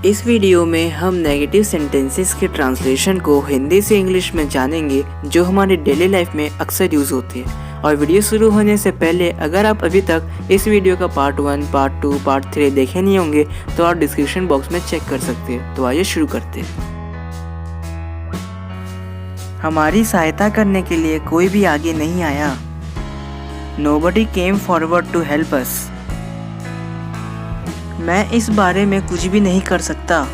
इस वीडियो में हम नेगेटिव सेंटेंसेस के ट्रांसलेशन को हिंदी से इंग्लिश में जानेंगे जो हमारी डेली लाइफ में अक्सर यूज़ होती है। और वीडियो शुरू होने से पहले अगर आप अभी तक इस वीडियो का पार्ट 1, पार्ट 2, पार्ट 3 देखे नहीं होंगे तो आप डिस्क्रिप्शन बॉक्स में चेक कर सकते हैं। तो आइए शुरू करते हैं। हमारी सहायता करने के लिए कोई भी आगे नहीं आया। Nobody came forward to help us. मैं इस बारे में कुछ भी नहीं कर सकता।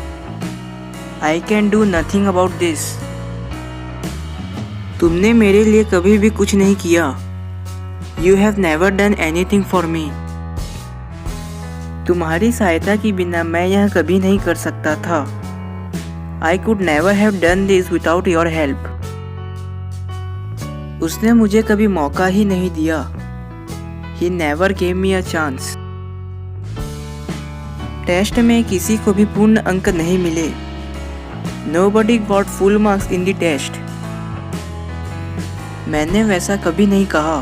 I can do nothing about this. तुमने मेरे लिए कभी भी कुछ नहीं किया। You have never done anything for me. तुम्हारी सहायता के बिना मैं यह कभी नहीं कर सकता था। I could never have done this without your help. उसने मुझे कभी मौका ही नहीं दिया। He never gave me a chance. Test में किसी को भी पूर्ण अंक नहीं मिले। Nobody got full marks in the test. मैंने वैसा कभी नहीं कहा।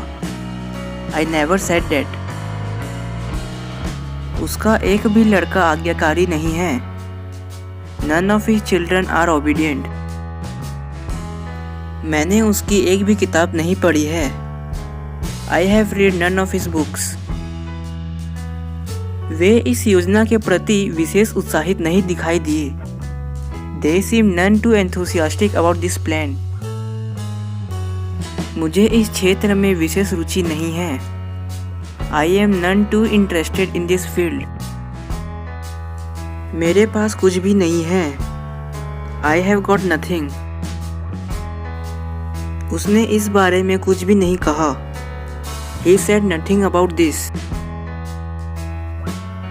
I never said that. उसका एक भी लड़का आज्ञाकारी नहीं है। None of his children are obedient. मैंने उसकी एक भी किताब नहीं पढ़ी है। I have read none of his books. वे इस योजना के प्रति विशेष उत्साहित नहीं दिखाई दिए। They seem none too enthusiastic about this plan. मुझे इस क्षेत्र में विशेष रुचि नहीं है। I am none too interested in this field. मेरे पास कुछ भी नहीं है। I have got nothing. उसने इस बारे में कुछ भी नहीं कहा। He said nothing about this.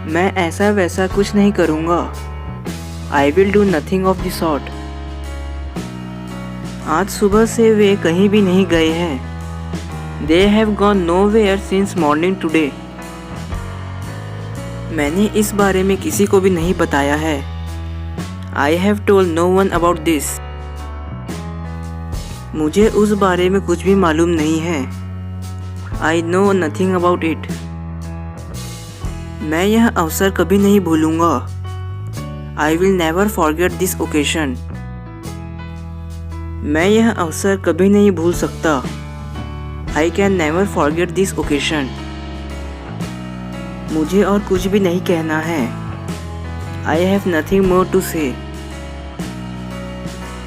मैं ऐसा वैसा कुछ नहीं करूँगा। I will do nothing of the sort. आज सुबह से वे कहीं भी नहीं गए हैं। They have gone nowhere since morning today. मैंने इस बारे में किसी को भी नहीं बताया है। I have told no one about this. मुझे उस बारे में कुछ भी मालूम नहीं है। I know nothing about it. मैं यह अवसर कभी नहीं भूलूंगा। I will never forget this occasion. मैं यह अवसर कभी नहीं भूल सकता। I can never forget this occasion. मुझे और कुछ भी नहीं कहना है। I have nothing more to say.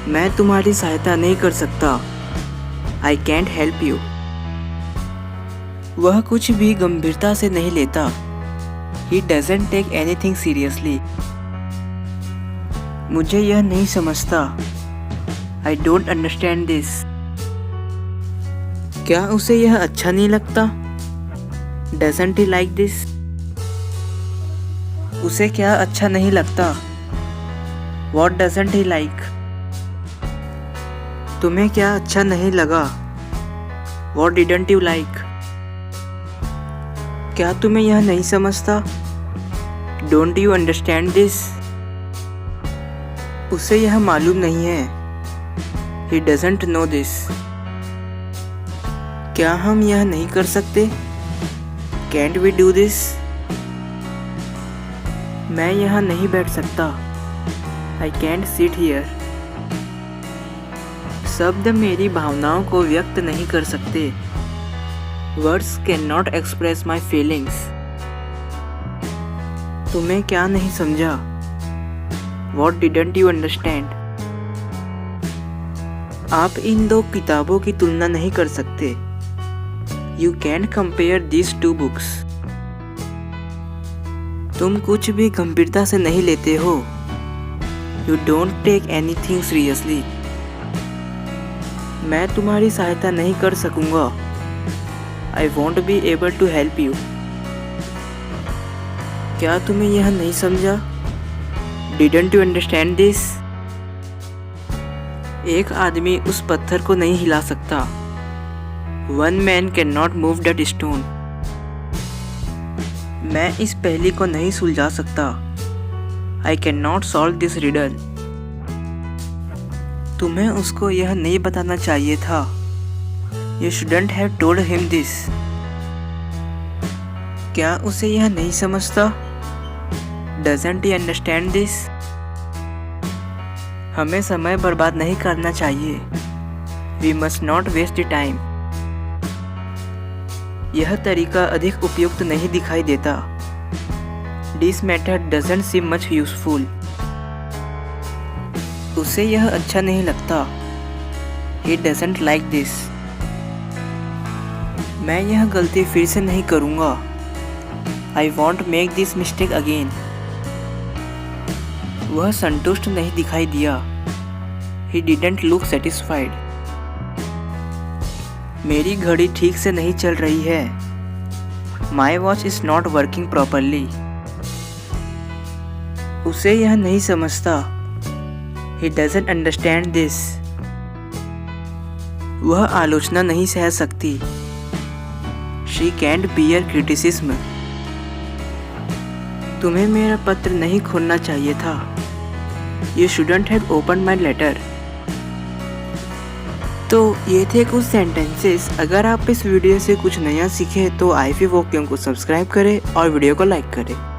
मैं तुम्हारी सहायता नहीं कर सकता। I can't help you. वह कुछ भी गंभीरता से नहीं लेता। He doesn't take anything seriously. मुझे यह नहीं समझता। I don't understand this. क्या उसे यह अच्छा नहीं लगता? Doesn't he like this? उसे क्या अच्छा नहीं लगता? What doesn't he like? तुम्हें क्या अच्छा नहीं लगा? What didn't you like? क्या तुम्हें यह नहीं समझता? Don't you understand this? उसे यह मालूम नहीं है। He doesn't know this. क्या हम यह नहीं कर सकते? Can't we do this? मैं यहाँ नहीं बैठ सकता। I can't sit here. शब्द मेरी भावनाओं को व्यक्त नहीं कर सकते। Words cannot express my feelings. तुम्हें क्या नहीं समझा? What didn't you understand? आप इन दो किताबों की तुलना नहीं कर सकते। You can't compare these two books. तुम कुछ भी गंभीरता से नहीं लेते हो। You don't take anything seriously. मैं तुम्हारी सहायता नहीं कर सकूंगा। I won't be able to help you. क्या तुम्हें यह नहीं समझा? Didn't you understand this? एक आदमी उस पत्थर को नहीं हिला सकता। One man cannot move that stone. मैं इस पहेली को नहीं सुलझा सकता। I cannot solve this riddle. तुम्हें उसको यह नहीं बताना चाहिए था। You shouldn't have told him this. क्या उसे यह नहीं समझता? Doesn't he understand this? हमें समय बर्बाद नहीं करना चाहिए। We must not waste the time. यह तरीका अधिक उपयुक्त नहीं दिखाई देता। This method doesn't seem much useful. उसे यह अच्छा नहीं लगता। He doesn't like this. मैं यह गलती फिर से नहीं करूँगा। I won't make this mistake again. वह संतुष्ट नहीं दिखाई दिया। He didn't look satisfied. मेरी घड़ी ठीक से नहीं चल रही है। My watch is not working properly. उसे यह नहीं समझता। He doesn't understand this. वह आलोचना नहीं सह सकती। She can't bear criticism. तुम्हें मेरा पत्र नहीं खोलना चाहिए था। You shouldn't have opened my letter. तो ये थे कुछ सेंटेंसेस। अगर आप इस वीडियो से कुछ नया सीखे तो आईफी वोक्यूम को सब्सक्राइब करें और वीडियो को लाइक करें।